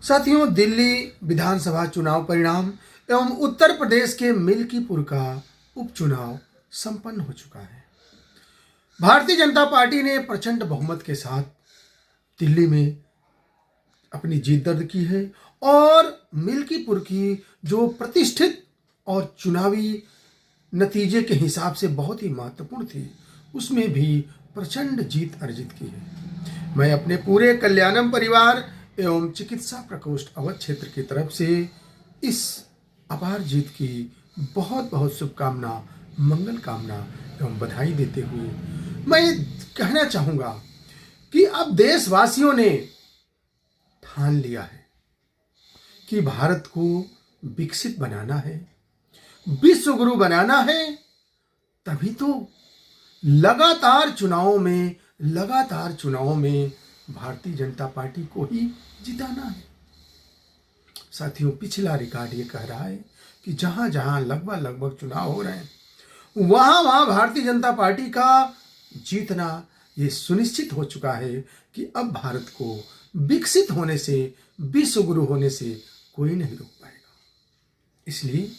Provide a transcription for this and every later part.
साथियों, दिल्ली विधानसभा चुनाव परिणाम एवं उत्तर प्रदेश के मिल्कीपुर का उपचुनाव संपन्न हो चुका है। भारतीय जनता पार्टी ने प्रचंड बहुमत के साथ दिल्ली में अपनी जीत दर्ज की है और मिल्कीपुर की जो प्रतिष्ठित और चुनावी नतीजे के हिसाब से बहुत ही महत्वपूर्ण थी, उसमें भी प्रचंड जीत अर्जित की है। मैं अपने पूरे कल्याणम परिवार एवं चिकित्सा प्रकोष्ठ अवध क्षेत्र की तरफ से इस अपार जीत की बहुत बहुत शुभकामना, मंगल कामना एवं बधाई देते हुए मैं कहना चाहूँगा कि अब देशवासियों ने ठान लिया है कि भारत को विकसित बनाना है, विश्व गुरु बनाना है। तभी तो लगातार चुनावों में भारतीय जनता पार्टी को ही जिताना है। साथियों, पिछला रिकॉर्ड ये कह रहा है कि जहां जहां लगभग चुनाव हो रहे हैं, वहां भारतीय जनता पार्टी का जीतना ये सुनिश्चित हो चुका है कि अब भारत को विकसित होने से, विश्व गुरु होने से कोई नहीं रोक पाएगा। इसलिए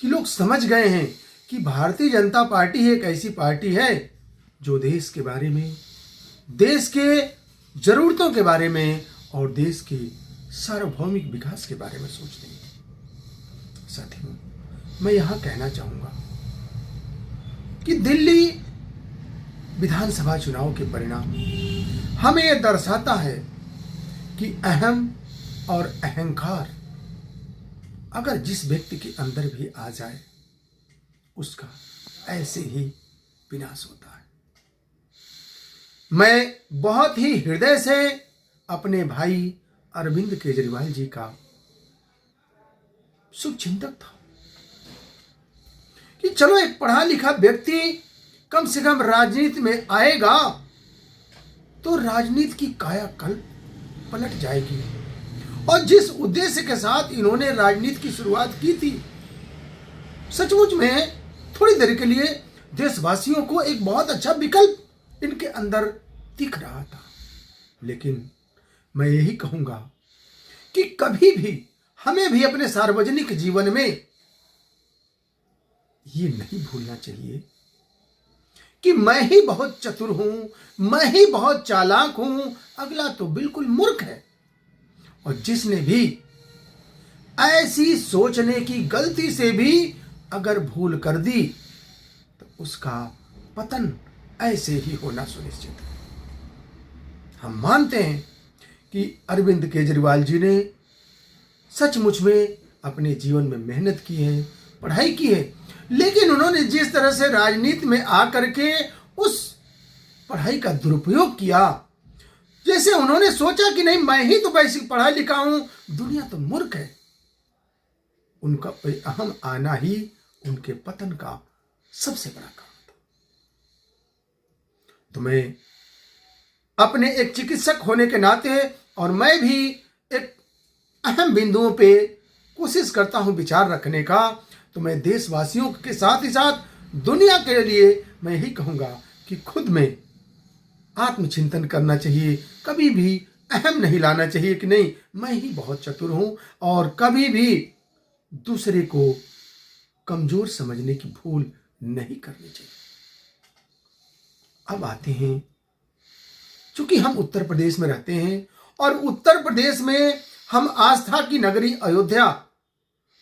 कि लोग समझ गए हैं कि भारतीय जनता पार्टी एक ऐसी पार्टी है जो देश के बारे में, देश के जरूरतों के बारे में और देश के सार्वभौमिक विकास के बारे में सोचते हैं। साथियों, मैं यहां कहना चाहूंगा कि दिल्ली विधानसभा चुनाव के परिणाम हमें यह दर्शाता है कि अहम और अहंकार अगर जिस व्यक्ति के अंदर भी आ जाए, उसका ऐसे ही विनाश होता है। मैं बहुत ही हृदय से अपने भाई अरविंद केजरीवाल जी का शुभचिंतक था कि चलो एक पढ़ा लिखा व्यक्ति कम से कम राजनीति में आएगा तो राजनीति की कायाकल्प पलट जाएगी। और जिस उद्देश्य के साथ इन्होंने राजनीति की शुरुआत की थी, सचमुच में थोड़ी देर के लिए देशवासियों को एक बहुत अच्छा विकल्प इनके अंदर दिख रहा था। लेकिन मैं यही कहूंगा कि कभी भी हमें भी अपने सार्वजनिक जीवन में ये नहीं भूलना चाहिए कि मैं ही बहुत चतुर हूं, मैं ही बहुत चालाक हूं, अगला तो बिल्कुल मूर्ख है। और जिसने भी ऐसी सोचने की गलती से भी अगर भूल कर दी तो उसका पतन ऐसे ही होना सुनिश्चित है। हम मानते हैं कि अरविंद केजरीवाल जी ने सचमुच में अपने जीवन में मेहनत की है, पढ़ाई की है, लेकिन उन्होंने जिस तरह से राजनीति में आकर के उस पढ़ाई का दुरुपयोग किया, जैसे उन्होंने सोचा कि नहीं मैं ही तो वैसे पढ़ा लिखा हूं, दुनिया तो मूर्ख है, उनका अहम आना ही उनके पतन का सबसे बड़ा कारण था। तो मैं अपने एक चिकित्सक होने के नाते और मैं भी एक अहम बिंदुओं पे कोशिश करता हूं विचार रखने का, तो मैं देशवासियों के साथ ही साथ दुनिया के लिए मैं यही कहूंगा कि खुद में आत्मचिंतन करना चाहिए। कभी भी अहम नहीं लाना चाहिए कि नहीं मैं ही बहुत चतुर हूं, और कभी भी दूसरे को कमजोर समझने की भूल नहीं करनी चाहिए। अब आते हैं, चूंकि हम उत्तर प्रदेश में रहते हैं और उत्तर प्रदेश में हम आस्था की नगरी अयोध्या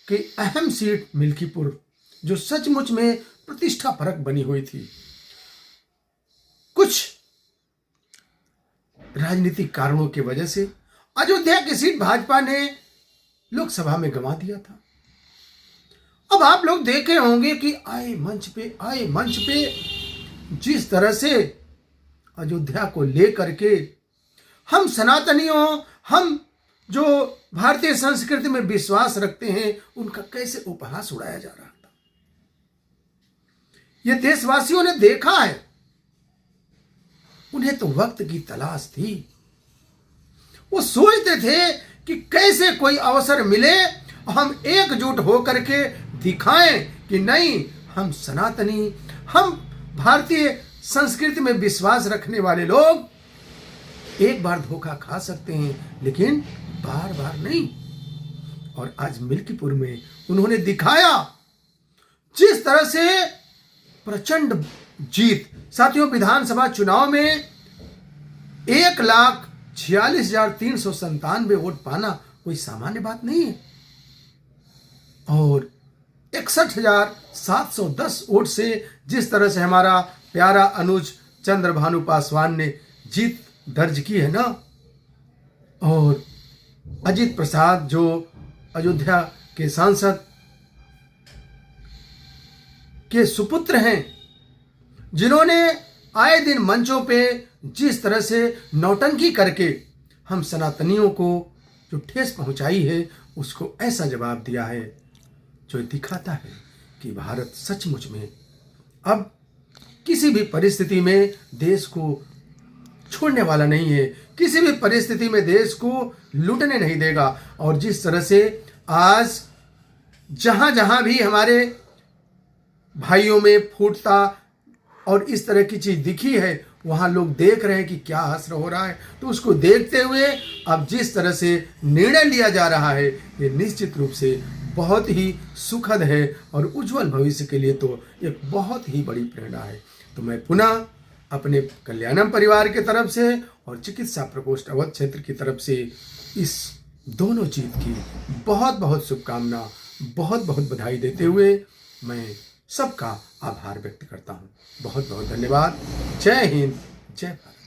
की अहम सीट मिल्कीपुर, जो सचमुच में प्रतिष्ठा परक बनी हुई थी, कुछ राजनीतिक कारणों की वजह से अयोध्या की सीट भाजपा ने लोकसभा में गंवा दिया था। अब आप लोग देखे होंगे कि आए मंच पे जिस तरह से अयोध्या को लेकर के हम सनातनियों, हम जो भारतीय संस्कृति में विश्वास रखते हैं, उनका कैसे उपहास उड़ाया जा रहा था, यह देशवासियों ने देखा है। उन्हें तो वक्त की तलाश थी, वो सोचते थे कि कैसे कोई अवसर मिले और हम एकजुट होकर के दिखाएं कि नहीं हम सनातनी, हम भारतीय संस्कृति में विश्वास रखने वाले लोग एक बार धोखा खा सकते हैं, लेकिन बार बार नहीं। और आज मिल्कीपुर में उन्होंने दिखाया जिस तरह से प्रचंड जीत। साथियों, विधानसभा चुनाव में 1,46,397 वोट पाना कोई सामान्य बात नहीं है। और 61,710 वोट से जिस तरह से हमारा प्यारा अनुज चंद्र भानु पासवान ने जीत दर्ज की है ना, और अजित प्रसाद जो अयोध्या के सांसद के सुपुत्र हैं, जिन्होंने आए दिन मंचों पे जिस तरह से नौटंकी करके हम सनातनियों को जो ठेस पहुंचाई है, उसको ऐसा जवाब दिया है जो दिखाता है कि भारत सचमुच में अब किसी भी परिस्थिति में देश को छोड़ने वाला नहीं है, किसी भी परिस्थिति में देश को लूटने नहीं देगा। और जिस तरह से आज जहां जहां भी हमारे भाइयों में फूटता और इस तरह की चीज दिखी है, वहां लोग देख रहे हैं कि क्या असर हो रहा है। तो उसको देखते हुए अब जिस तरह से निर्णय लिया जा रहा है, ये निश्चित रूप से बहुत ही सुखद है और उज्जवल भविष्य के लिए तो एक बहुत ही बड़ी प्रेरणा है। तो मैं पुनः अपने कल्याणम परिवार की तरफ से और चिकित्सा प्रकोष्ठ अवध क्षेत्र की तरफ से इस दोनों जीत की बहुत बहुत शुभकामना, बहुत बहुत बधाई देते हुए मैं सबका आभार व्यक्त करता हूँ। बहुत बहुत धन्यवाद। जय हिंद, जय भारत।